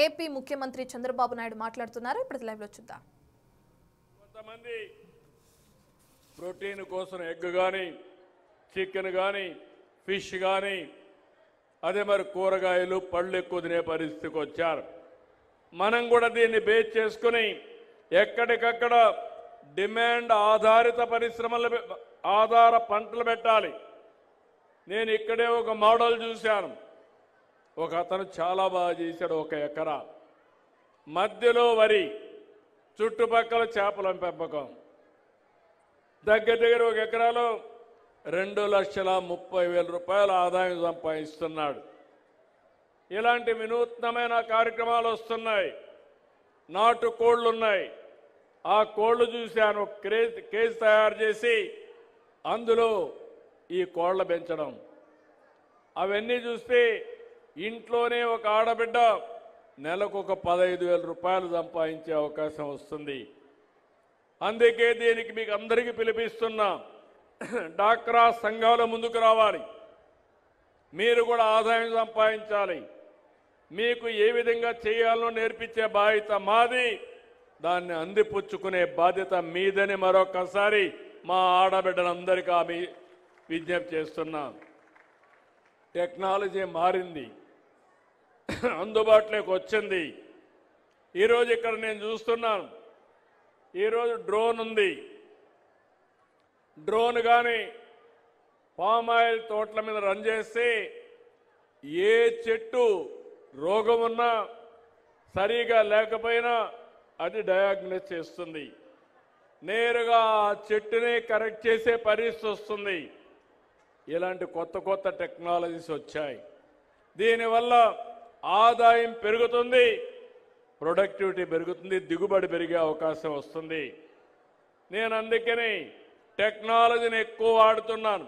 AP ముఖ్యమంత్రి చంద్రబాబు నాయుడు మాట్లాడుతున్నారు. ఇప్పుడు లైవ్ లో చూద్దాం. కొంతమంది ప్రోటీన్ కోసం ఎగ్ గాని చికెన్ గాని ఫిష్ గాని అదే మరి కూరగాయలు పళ్ళు ఎక్కువ తినే పరిస్థితికి వచ్చారు. మనం కూడా దీన్ని బేస్ చేసుకుని ఎక్కడికక్కడ డిమాండ్ ఆధారిత పరిశ్రమల ఆధార పంటలు పెట్టాలి. నేను ఇక్కడే ఒక మోడల్ చూశాను. ఒక అతను చాలా బాగా చేశాడు. 1 ఎకరా మధ్యలో వరి, చుట్టుపక్కల చేపల పెంపకం, దగ్గర 1 ఎకరాలో 2,30,000 రూపాయల ఆదాయం సంపాదిస్తున్నాడు. ఇలాంటి వినూత్నమైన కార్యక్రమాలు వస్తున్నాయి. నాటు కోళ్లు ఉన్నాయి. ఆ కోళ్లు చూశాను. కేజ్ తయారు చేసి అందులో ఈ కోళ్ల పెంచడం, అవన్నీ చూస్తే ఇంట్లోనే ఒక ఆడబిడ్డ నెలకు ఒక 15,000 రూపాయలు సంపాదించే అవకాశం వస్తుంది. అందుకే దీనికి మీకు అందరికీ పిలిపిస్తున్నా. డాక్రా సంఘాల ముందుకు రావాలి. మీరు కూడా ఆదాయం సంపాదించాలి. మీకు ఏ విధంగా చేయాలో నేర్పించే బాధ్యత మాది. దాన్ని అందిపుచ్చుకునే బాధ్యత మీదని మరొకసారి మా ఆడబిడ్డలందరికీ ఆమె విజ్ఞప్తి చేస్తున్నాం. టెక్నాలజీ మారింది, అందుబాటులోకి వచ్చింది. ఈరోజు ఇక్కడ నేను చూస్తున్నాను. ఈరోజు డ్రోన్ ఉంది. డ్రోన్ కానీ పామాయిల్ తోటల మీద రన్ చేస్తే ఏ చెట్టు రోగం ఉన్నా సరిగా లేకపోయినా అది డయాగ్నోస్ చేస్తుంది. నేరుగా ఆ చెట్టునే కరెక్ట్ చేసే పరిస్థితి వస్తుంది. ఇలాంటి కొత్త కొత్త టెక్నాలజీస్ వచ్చాయి. దీనివల్ల ఆదాయం పెరుగుతుంది, ప్రొడక్టివిటీ పెరుగుతుంది, దిగుబడి పెరిగే అవకాశం వస్తుంది. నేను అందుకని టెక్నాలజీని ఎక్కువ వాడుతున్నాను.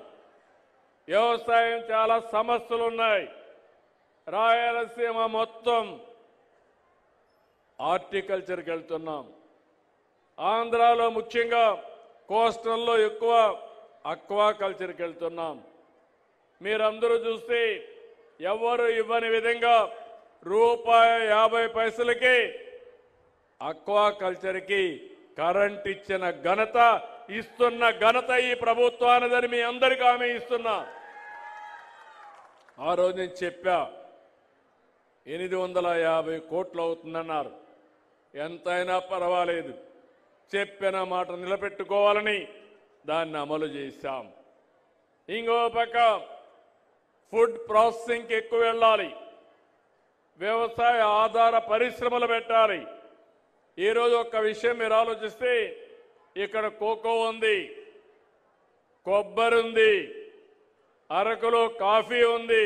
వ్యవసాయం చాలా సమస్యలు ఉన్నాయి. రాయలసీమ మొత్తం హార్టికల్చర్కి వెళ్తున్నాం. ఆంధ్రాలో ముఖ్యంగా కోస్టల్లో ఎక్కువ అక్వాకల్చర్కి వెళ్తున్నాం. మీరందరూ చూస్తే ఎవరు ఇవ్వని విధంగా ₹50 అక్వాకల్చర్కి కరెంట్ ఇచ్చిన ఘనత, ఇస్తున్న ఘనత ఈ ప్రభుత్వానిదని మీ అందరికీ హామీ ఇస్తున్నా. ఆ రోజు నేను చెప్పా 850 కోట్లు అవుతుందన్నారు. ఎంతైనా పర్వాలేదు, చెప్పిన మాట నిలబెట్టుకోవాలని దాన్ని అమలు చేశాం. ఇంకో పక్క ఫుడ్ ప్రాసెసింగ్కి ఎక్కువ వెళ్ళాలి. వ్యవసాయ ఆధార పరిశ్రమలు పెట్టాలి. ఈరోజు ఒక విషయం మీరు ఆలోచిస్తే ఇక్కడ కోకో ఉంది, కొబ్బరి ఉంది, అరకులో కాఫీ ఉంది.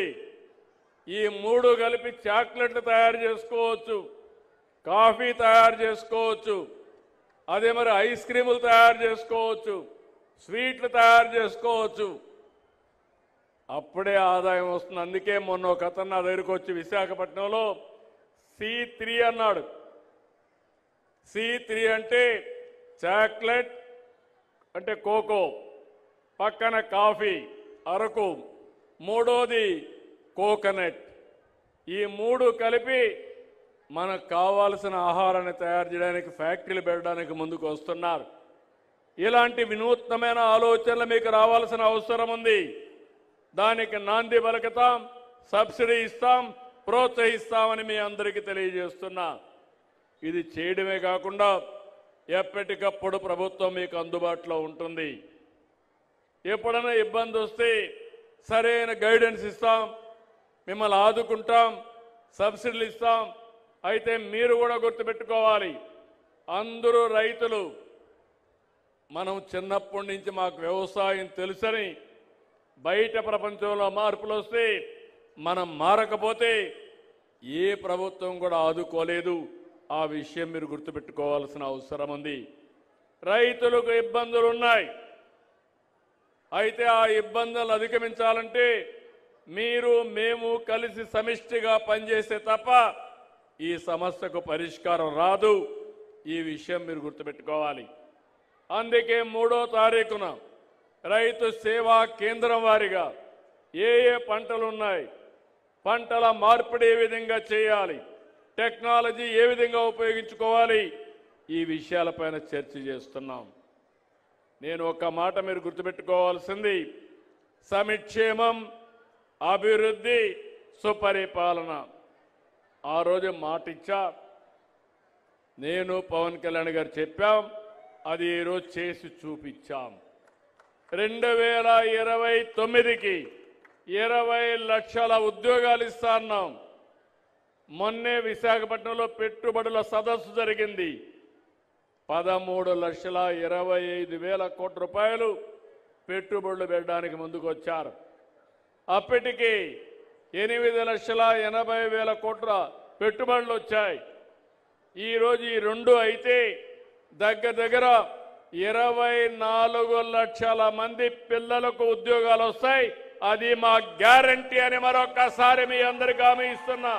ఈ 3 కలిపి చాక్లెట్లు తయారు చేసుకోవచ్చు, కాఫీ తయారు చేసుకోవచ్చు, అదే మరి ఐస్ క్రీములు తయారు చేసుకోవచ్చు, స్వీట్లు తయారు చేసుకోవచ్చు. అప్పుడే ఆదాయం వస్తుంది. అందుకే మొన్న ఒక అతను నా దగ్గరికి వచ్చి విశాఖపట్నంలో C3 అన్నాడు. C3 అంటే చాక్లెట్ అంటే కోకో, పక్కన కాఫీ అరకు, మూడోది కోకోనట్. ఈ 3 కలిపి మనకు కావాల్సిన ఆహారాన్ని తయారు చేయడానికి ఫ్యాక్టరీలు పెట్టడానికి ముందుకు వస్తున్నారు. ఇలాంటి వినూత్నమైన ఆలోచనలు మీకు రావాల్సిన అవసరం ఉంది. దానికి నాంది పలుకుతాం, సబ్సిడీ ఇస్తాం, ప్రోత్సహిస్తామని మీ అందరికీ తెలియజేస్తున్నా. ఇది చేయడమే కాకుండా ఎప్పటికప్పుడు ప్రభుత్వం మీకు అందుబాటులో ఉంటుంది. ఎప్పుడైనా ఇబ్బంది వస్తే సరైన గైడెన్స్ ఇస్తాం, మిమ్మల్ని ఆదుకుంటాం, సబ్సిడీలు ఇస్తాం. అయితే మీరు కూడా గుర్తుపెట్టుకోవాలి, అందరూ రైతులు. మనం చిన్నప్పటి నుంచి మాకు వ్యవసాయం తెలుసని బయట ప్రపంచంలో మార్పులు వస్తే మనం మారకపోతే ఏ ప్రభుత్వం కూడా ఆదుకోలేదు. ఆ విషయం మీరు గుర్తుపెట్టుకోవాల్సిన అవసరం ఉంది. రైతులకు ఇబ్బందులు ఉన్నాయి. అయితే ఆ ఇబ్బందులు అధిగమించాలంటే మీరు మేము కలిసి సమిష్టిగా పనిచేస్తే తప్ప ఈ సమస్యకు పరిష్కారం రాదు. ఈ విషయం మీరు గుర్తుపెట్టుకోవాలి. అందుకే 3వ తారీఖున రైతు సేవా కేంద్రం వారిగా ఏ పంటలు ఉన్నాయి, పంటల మార్పిడి ఏ విధంగా చేయాలి, టెక్నాలజీ ఏ విధంగా ఉపయోగించుకోవాలి, ఈ విషయాలపైన చర్చ చేస్తున్నాం. నేను ఒక మాట మీరు గుర్తుపెట్టుకోవాల్సింది, సంక్షేమం, అభివృద్ధి, సుపరిపాలన. ఆ రోజు మాట ఇచ్చా, నేను పవన్ కళ్యాణ్ గారు చెప్పాం, అది ఈరోజు చేసి చూపించాం. 2029కి 20 లక్షల ఉద్యోగాలు ఇస్తాన్నాం. మొన్నే విశాఖపట్నంలో పెట్టుబడుల సదస్సు జరిగింది. 13,25,000 కోట్ల రూపాయలు పెట్టుబడులు పెట్టడానికి ముందుకు వచ్చారు. అప్పటికి 8,80,000 కోట్ల పెట్టుబడులు వచ్చాయి. ఈరోజు ఈ రెండు అయితే దగ్గర 24 లక్షల మంది పిల్లలకు ఉద్యోగాలు వస్తాయి. అది మా గ్యారంటీ అని మరొక్కసారి మీ అందరికీ హామీ ఇస్తున్నా.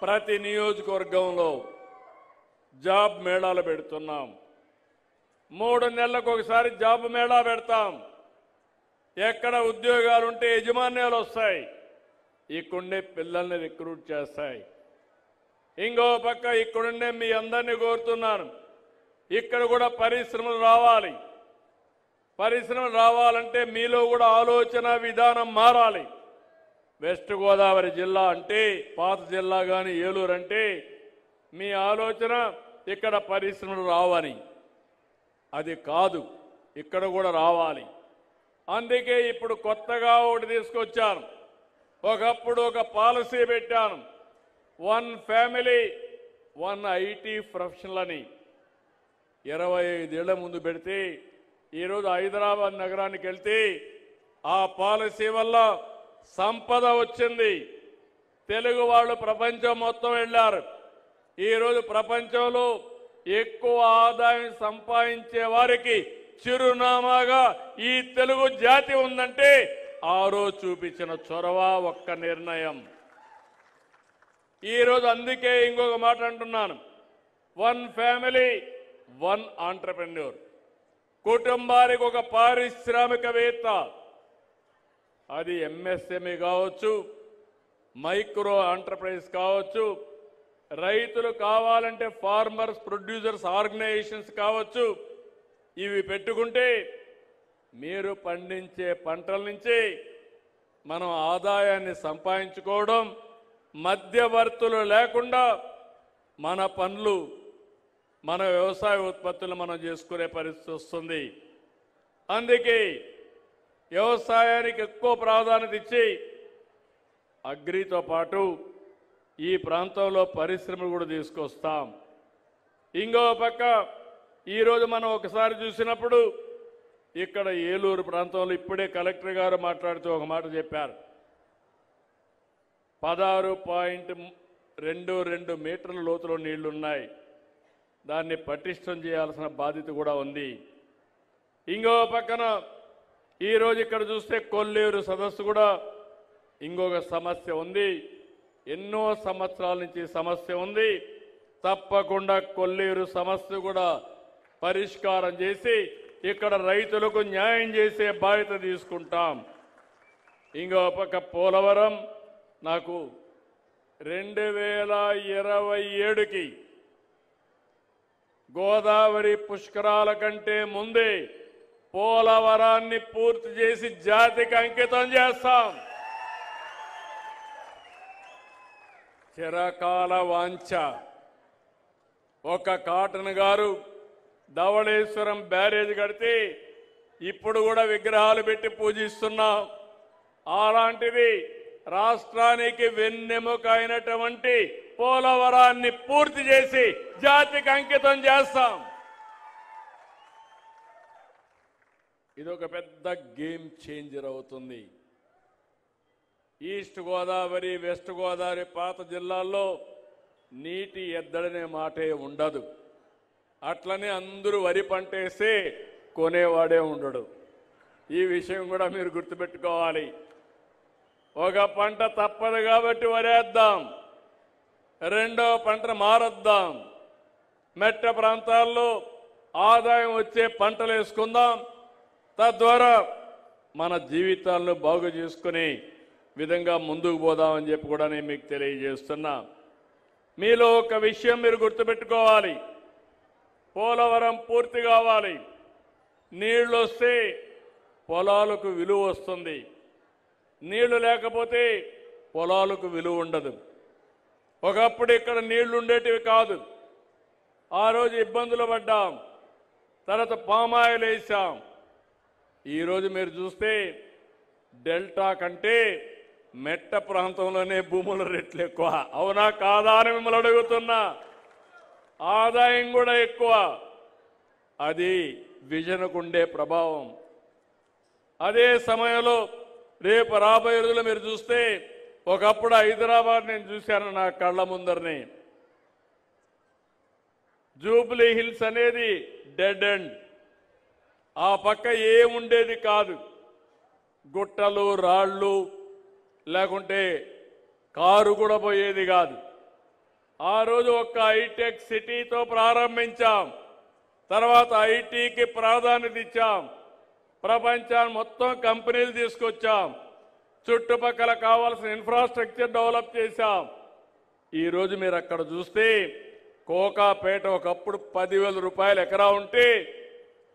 ప్రతి నియోజకవర్గంలో జాబ్ మేళాలు పెడుతున్నాం. 3 నెలలకు ఒకసారి జాబ్ మేళా పెడతాం. ఎక్కడ ఉద్యోగాలు ఉంటే యజమాన్యాలు వస్తాయి, ఇక్కడుండే పిల్లల్ని రిక్రూట్ చేస్తాయి. ఇంకో పక్క ఇక్కడుండే మీ అందరినీ కోరుతున్నాను, ఇక్కడ కూడా పరిశ్రమలు రావాలి. పరిశ్రమలు రావాలంటే మీలో కూడా ఆలోచన విధానం మారాలి. వెస్ట్ గోదావరి జిల్లా అంటే, పాత జిల్లా కానీ ఏలూరు అంటే మీ ఆలోచన ఇక్కడ పరిశ్రమలు రావని. అది కాదు, ఇక్కడ కూడా రావాలి. అందుకే ఇప్పుడు కొత్తగా ఒకటి తీసుకొచ్చాను. ఒకప్పుడు ఒక పాలసీ పెట్టాను, 1 ఫ్యామిలీ 1 ఐటీ ప్రొఫెషనల్ అని. 25 ఏళ్ల ముందు పెడితే ఈరోజు హైదరాబాద్ నగరానికి వెళ్తే ఆ పాలసీ వల్ల సంపద వచ్చింది. తెలుగు వాళ్ళు ప్రపంచం మొత్తం వెళ్ళారు. ఈరోజు ప్రపంచంలో ఎక్కువ ఆదాయం సంపాదించే వారికి చిరునామాగా ఈ తెలుగు జాతి ఉందంటే ఆ రోజు చూపించిన చొరవ, ఒక్క నిర్ణయం. ఈరోజు అందుకే ఇంకొక మాట అంటున్నాను, 1 ఫ్యామిలీ 1 ఆంటర్‌ప్రెన్యూర్. కుటుంబానికి ఒక పారిశ్రామికవేత్త. అది ఎంఎస్ఎంఈ కావచ్చు, మైక్రో ఎంటర్ప్రైజ్ కావచ్చు, రైతులు కావాలంటే ఫార్మర్స్ ప్రొడ్యూసర్స్ ఆర్గనైజేషన్స్ కావచ్చు. ఇవి పెట్టుకుంటే మీరు పండించే పంటల నుంచి మనం ఆదాయాన్ని సంపాదించుకోవడం, మధ్యవర్తులు లేకుండా మన పనులు, మన వ్యవసాయ ఉత్పత్తులు మనం చేసుకునే పరిస్థితి వస్తుంది. అందుకే వ్యవసాయానికి ఎక్కువ ప్రాధాన్యత ఇచ్చి అగ్రితో పాటు ఈ ప్రాంతంలో పరిశ్రమలు కూడా తీసుకొస్తాం. ఇంకో పక్క ఈరోజు మనం ఒకసారి చూసినప్పుడు ఇక్కడ ఏలూరు ప్రాంతంలో ఇప్పుడే కలెక్టర్ గారు మాట్లాడుతూ ఒక మాట చెప్పారు. 16.22 మీటర్ల లోతులో నీళ్లున్నాయి. దాన్ని పటిష్టం చేయాల్సిన బాధ్యత కూడా ఉంది. ఇంకో పక్కన ఈరోజు ఇక్కడ చూస్తే కొల్లేరు సదస్సు కూడా ఇంకొక సమస్య ఉంది. ఎన్నో సంవత్సరాల నుంచి సమస్య ఉంది. తప్పకుండా కొల్లేరు సమస్య కూడా పరిష్కారం చేసి ఇక్కడ రైతులకు న్యాయం చేసే బాధ్యత తీసుకుంటాం. ఇంకో పక్క పోలవరం నాకు 2027కి గోదావరి పుష్కరాల కంటే ముందే పోలవరాన్ని పూర్తి చేసి జాతికి అంకితం చేస్తాం. చిరకాల వాంఛ. ఒక కాటన్ గారు ధవళేశ్వరం బ్యారేజ్ కడితే ఇప్పుడు కూడా విగ్రహాలు పెట్టి పూజిస్తున్నాం. అలాంటిది రాష్ట్రానికి వెన్నెముక అయినటువంటి పోలవరాన్ని పూర్తి చేసి జాతికి అంకితం చేస్తాం. ఇదొక పెద్ద గేమ్ చేంజర్ అవుతుంది. ఈస్ట్ గోదావరి, వెస్ట్ గోదావరి పాత జిల్లాల్లో నీటి ఎద్దడనే మాటే ఉండదు. అట్లనే అందరూ వరి పంటేస్తే కొనేవాడే ఉండడు. ఈ విషయం కూడా మీరు గుర్తుపెట్టుకోవాలి. ఒక పంట తప్పదు కాబట్టి వరేద్దాం, రెండో పంట మారద్దాం. మెట్ట ప్రాంతాల్లో ఆదాయం వచ్చే పంటలు వేసుకుందాం. తద్వారా మన జీవితాలను బాగు చేసుకుని విధంగా ముందుకు పోదామని చెప్పి కూడా నేను మీకు తెలియజేస్తున్నా. మీలో ఒక విషయం మీరు గుర్తుపెట్టుకోవాలి. పోలవరం పూర్తి కావాలి. నీళ్లు వస్తే పొలాలకు విలువ వస్తుంది. నీళ్లు లేకపోతే పొలాలకు విలువ ఉండదు. ఒకప్పుడు ఇక్కడ నీళ్లు ఉండేటివి కాదు. ఆ రోజు ఇబ్బందులు పడ్డాం. తర్వాత పామాయిల్ వేసాం. ఈరోజు మీరు చూస్తే డెల్టా కంటే మెట్ట ప్రాంతంలోనే భూముల రేట్లు ఎక్కువ. అవునా కాదా అని మిమ్మల్ని అడుగుతున్నా. ఆదాయం కూడా ఎక్కువ. అది విజన్కు ఉండే ప్రభావం. అదే సమయంలో రేపు రాబోయే రోజులు మీరు చూస్తే ఒకప్పుడు హైదరాబాద్ నేను చూశాను నా కళ్ళ ముందరనే. జూబ్లీ హిల్స్ అనేది డెడ్ ఎండ్. ఆ పక్క ఏముండేది కాదు. గుట్టలు రాళ్ళు లేకుంటే కారు కూడా పోయేది కాదు. ఆ రోజు ఒక్క హైటెక్ సిటీతో ప్రారంభించాం. తర్వాత ఐటీకి ప్రాధాన్యత ఇచ్చాం. ప్రపంచాన్ని మొత్తం కంపెనీలు తీసుకొచ్చాం. చుట్టుపక్కల కావాల్సిన ఇన్ఫ్రాస్ట్రక్చర్ డెవలప్ చేశాం. ఈరోజు మీరు అక్కడ చూస్తే కోకాపేట ఒకప్పుడు 10,000 రూపాయలు ఎకరా ఉంటే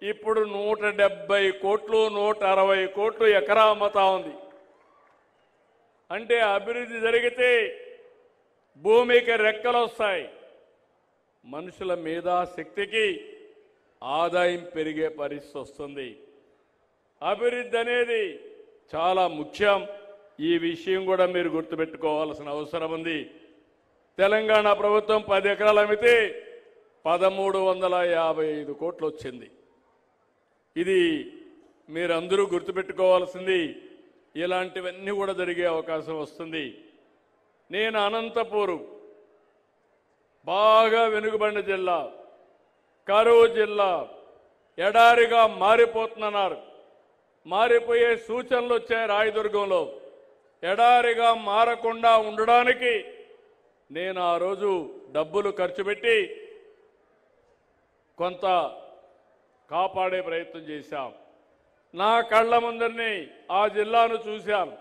ఇప్పుడు 170 కోట్లు 160 కోట్లు ఎకరా అమ్ముతా ఉంది. అంటే అభివృద్ధి జరిగితే భూమికి రెక్కలు వస్తాయి. మనుషుల మేధాశక్తికి ఆదాయం పెరిగే పరిస్థితి వస్తుంది. అభివృద్ధి అనేది చాలా ముఖ్యం. ఈ విషయం కూడా మీరు గుర్తుపెట్టుకోవాల్సిన అవసరం ఉంది. తెలంగాణ ప్రభుత్వం 10 ఎకరాలు అమ్మితే 1355 కోట్లు వచ్చింది. ఇది మీరందరూ గుర్తుపెట్టుకోవాల్సింది. ఇలాంటివన్నీ కూడా జరిగే అవకాశం వస్తుంది. నేను అనంతపూర్ బాగా వెనుకబడిన జిల్లా, కరువు జిల్లా, ఎడారిగా మారిపోతున్నారు. మారిపోయే సూచనలు వచ్చాయి. రాయదుర్గంలో ఎడారిగా మారకుండా ఉండడానికి నేను ఆ రోజు డబ్బులు ఖర్చు పెట్టి కొంత కాపాడే ప్రయత్నం చేశాం. నా కళ్ళ ముందరిని ఆ జిల్లాను చూశాను.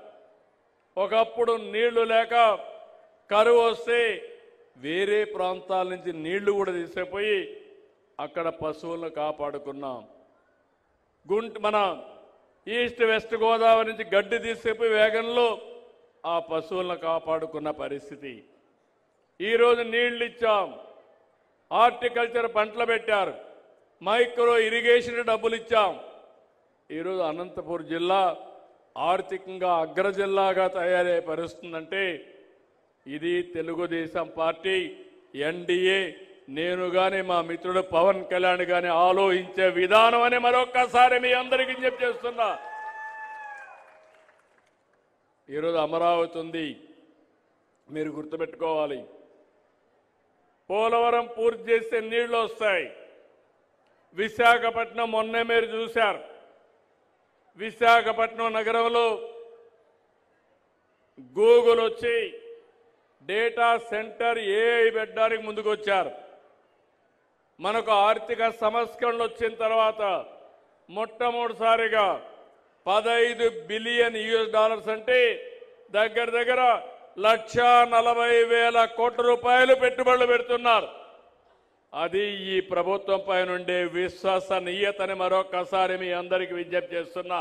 ఒకప్పుడు నీళ్లు లేక కరువు వస్తే వేరే ప్రాంతాల నుంచి నీళ్లు కూడా తీసుకుపోయి అక్కడ పశువులను కాపాడుకున్నాం. మన ఈస్ట్ వెస్ట్ గోదావరి నుంచి గడ్డి తీసుకుపోయి వేగంలో ఆ పశువులను కాపాడుకున్న పరిస్థితి. ఈరోజు నీళ్లు ఇచ్చాం. హార్టికల్చర్ పంటలు పెట్టారు. మైక్రో ఇరిగేషన్ డబ్బులు ఇచ్చాం. ఈరోజు అనంతపూర్ జిల్లా ఆర్థికంగా అగ్ర జిల్లాగా తయారయ్యే పరిస్థితుందంటే ఇది తెలుగుదేశం పార్టీ, ఎన్డీఏ, నేను కానీ మా మిత్రుడు పవన్ కళ్యాణ్ కానీ ఆలోచించే విధానం అని మరొక్కసారి మీ అందరికీ చేస్తున్నా. ఈరోజు అమరావతి ఉంది. మీరు గుర్తుపెట్టుకోవాలి. పోలవరం పూర్తి చేస్తే నీళ్లు వస్తాయి. విశాఖపట్నం మొన్నే మీరు చూశారు. విశాఖపట్నం నగరంలో గూగుల్ వచ్చి డేటా సెంటర్ ఏఐ పెట్టడానికి ముందుకు వచ్చారు. మనకు ఆర్థిక సంస్కరణలు వచ్చిన తర్వాత మొట్టమొదటిసారిగా $15 బిలియన్ అంటే దగ్గర దగ్గర 1,40,000 కోట్ల రూపాయలు పెట్టుబడులు పెడుతున్నారు. అది ఈ ప్రభుత్వం పైన ఉండే విశ్వసనీయతని మరొకసారి మీ అందరికీ విజ్ఞప్తి చేస్తున్నా.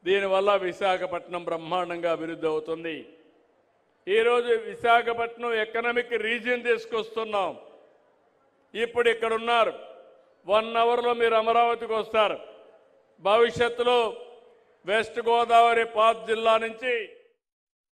దీనివల్ల విశాఖపట్నం బ్రహ్మాండంగా అభివృద్ధి అవుతుంది. ఈరోజు విశాఖపట్నం ఎకనామిక్ రీజియన్ తీసుకొస్తున్నాం. ఇప్పుడు ఇక్కడ ఉన్నారు. 1 అవర్లో మీరు అమరావతికి వస్తారు. భవిష్యత్తులో వెస్ట్ గోదావరి పాత్ జిల్లా నుంచి